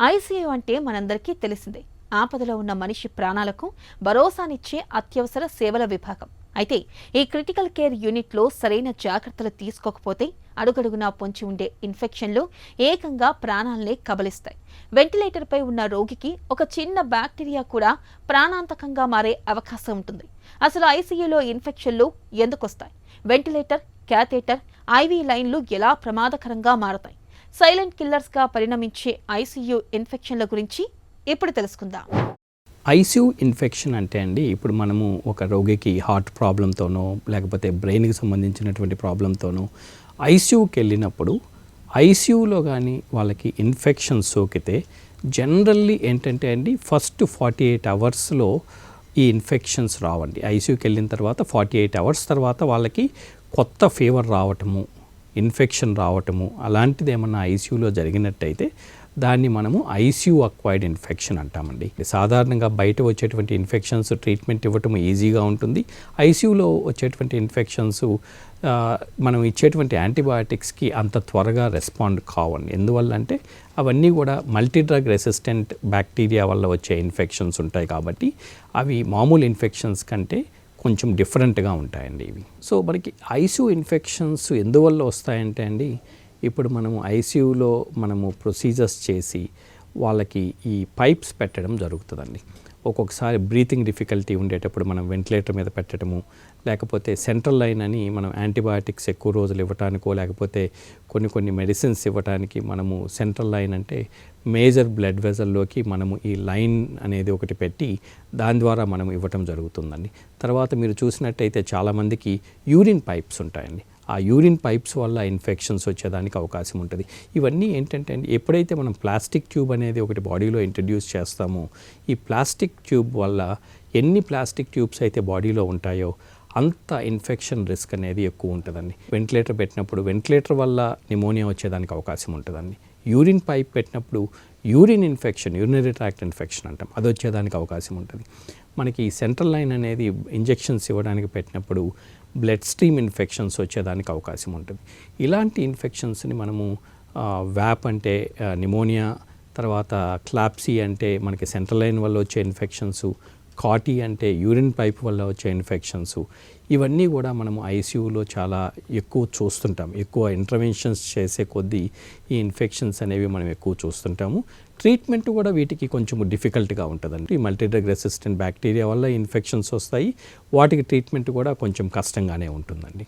ICU అంటే మనందరికీ తెలిసిందే. ఆపదలో ఉన్న మనిషి ప్రాణాలకు భరోసానిచ్చే అత్యవసర సేవల విభాగం. అయితే ఈ క్రిటికల్ కేర్ యూనిట్లో సరైన జాగ్రత్తలు తీసుకోకపోతే అడుగడుగునా పొంచి ఉండే ఇన్ఫెక్షన్లు ఏకంగా ప్రాణాలనే కబలిస్తాయి. వెంటిలేటర్పై ఉన్న రోగికి ఒక చిన్న బ్యాక్టీరియా కూడా ప్రాణాంతకంగా మారే అవకాశం ఉంటుంది. అసలు ఐసీయూలో ఇన్ఫెక్షన్లు ఎందుకొస్తాయి? వెంటిలేటర్, క్యాథేటర్, ఐవీ లైన్లు ఎలా ప్రమాదకరంగా మారతాయి? సైలెంట్ కిల్లర్స్గా పరిణమించే ఐసీయూ ఇన్ఫెక్షన్ల గురించి ఇప్పుడు తెలుసుకుందాం. ఐసీయూ ఇన్ఫెక్షన్ అంటే అండి, ఇప్పుడు మనము ఒక రోగికి హార్ట్ ప్రాబ్లంతోనో లేకపోతే బ్రెయిన్కి సంబంధించినటువంటి ప్రాబ్లంతోనో ఐసీయూకి వెళ్ళినప్పుడు ఐసీయూలో కానీ వాళ్ళకి ఇన్ఫెక్షన్ సోకితే జనరల్లీ ఏంటంటే అండి, ఫస్ట్ 48 అవర్స్లో ఈ ఇన్ఫెక్షన్స్ రావండి. ఐసీయూకి వెళ్ళిన తర్వాత 48 అవర్స్ తర్వాత వాళ్ళకి కొత్త ఫీవర్ రావటము, ఇన్ఫెక్షన్ రావటము అలాంటిది ఏమన్నా ఐసీయూలో జరిగినట్టయితే దాన్ని మనము ఐసీయూ అక్వైర్డ్ ఇన్ఫెక్షన్ అంటామండి. సాధారణంగా బయట వచ్చేటువంటి ఇన్ఫెక్షన్స్ ట్రీట్మెంట్ ఇవ్వటం ఈజీగా ఉంటుంది. ఐసీయూలో వచ్చేటువంటి ఇన్ఫెక్షన్స్ మనం ఇచ్చేటువంటి యాంటీబయాటిక్స్కి అంత త్వరగా రెస్పాండ్ కావండి. ఎందువల్ల అంటే అవన్నీ కూడా మల్టీ డ్రగ్ రెసిస్టెంట్ బ్యాక్టీరియా వల్ల వచ్చే ఇన్ఫెక్షన్స్ ఉంటాయి కాబట్టి అవి మామూలు ఇన్ఫెక్షన్స్ కంటే కొంచెం డిఫరెంట్గా ఉంటాయండి ఇవి. సో మనకి ఐసీయూ ఇన్ఫెక్షన్స్ ఎందువల్ల వస్తాయంటే అండి, ఇప్పుడు మనము ఐసీయూలో మనము ప్రొసీజర్స్ చేసి వాళ్ళకి ఈ పైప్స్ పెట్టడం జరుగుతుందండి. ఒక్కొక్కసారి బ్రీతింగ్ డిఫికల్టీ ఉండేటప్పుడు మనం వెంటిలేటర్ మీద పెట్టడము, లేకపోతే సెంట్రల్ లైన్ అని మనం యాంటీబయాటిక్స్ ఎక్కువ రోజులు ఇవ్వటానికో లేకపోతే కొన్ని మెడిసిన్స్ ఇవ్వటానికి మనము సెంట్రల్ లైన్ అంటే మేజర్ బ్లడ్ వెజల్లోకి మనము ఈ లైన్ అనేది ఒకటి పెట్టి దాని ద్వారా మనం ఇవ్వటం జరుగుతుందండి. తర్వాత మీరు చూసినట్టయితే చాలామందికి యూరిన్ పైప్స్ ఉంటాయండి. ఆ యూరిన్ పైప్స్ వల్ల ఇన్ఫెక్షన్స్ వచ్చేదానికి అవకాశం ఉంటుంది. ఇవన్నీ ఏంటంటే అండి, ఎప్పుడైతే మనం ప్లాస్టిక్ ట్యూబ్ అనేది ఒకటి బాడీలో ఇంట్రడ్యూస్ చేస్తామో ఈ ప్లాస్టిక్ ట్యూబ్ వల్ల ఎన్ని ప్లాస్టిక్ ట్యూబ్స్ అయితే బాడీలో ఉంటాయో అంత ఇన్ఫెక్షన్ రిస్క్ అనేది ఎక్కువ ఉంటుందండి. వెంటిలేటర్ పెట్టినప్పుడు వెంటిలేటర్ వల్ల నిమోనియా వచ్చేదానికి అవకాశం ఉంటుందండి. యూరిన్ పైప్ పెట్టినప్పుడు urine infection, urinary tract infection అంటాం, అది వచ్చేదానికి అవకాశం ఉంటుంది. మనకి సెంట్రల్ లైన్ అనేది ఇంజెక్షన్స్ ఇవ్వడానికి పెట్టినప్పుడు బ్లడ్ స్ట్రీమ్ ఇన్ఫెక్షన్స్ వచ్చేదానికి అవకాశం ఉంటుంది. ఇలాంటి ఇన్ఫెక్షన్స్ని మనము వ్యాప్ అంటే నిమోనియా, తర్వాత క్లాప్సీ అంటే మనకి సెంట్రల్ లైన్ వల్ల వచ్చే ఇన్ఫెక్షన్స్, కాటీ అంటే యూరిన్ పైప్ వల్ల వచ్చే ఇన్ఫెక్షన్స్, ఇవన్నీ కూడా మనము ఐసీయూలో చాలా ఎక్కువ చూస్తుంటాం. ఎక్కువ ఇంటర్వెన్షన్స్ చేసే కొద్దీ ఈ ఇన్ఫెక్షన్స్ అనేవి మనం ఎక్కువ చూస్తుంటాము. ట్రీట్మెంట్ కూడా వీటికి కొంచెం డిఫికల్ట్గా ఉంటుందండి. ఈ మల్టీడ్రగ్ రెసిస్టెంట్ బ్యాక్టీరియా వల్ల ఇన్ఫెక్షన్స్ వస్తాయి, వాటికి ట్రీట్మెంట్ కూడా కొంచెం కష్టంగానే ఉంటుందండి.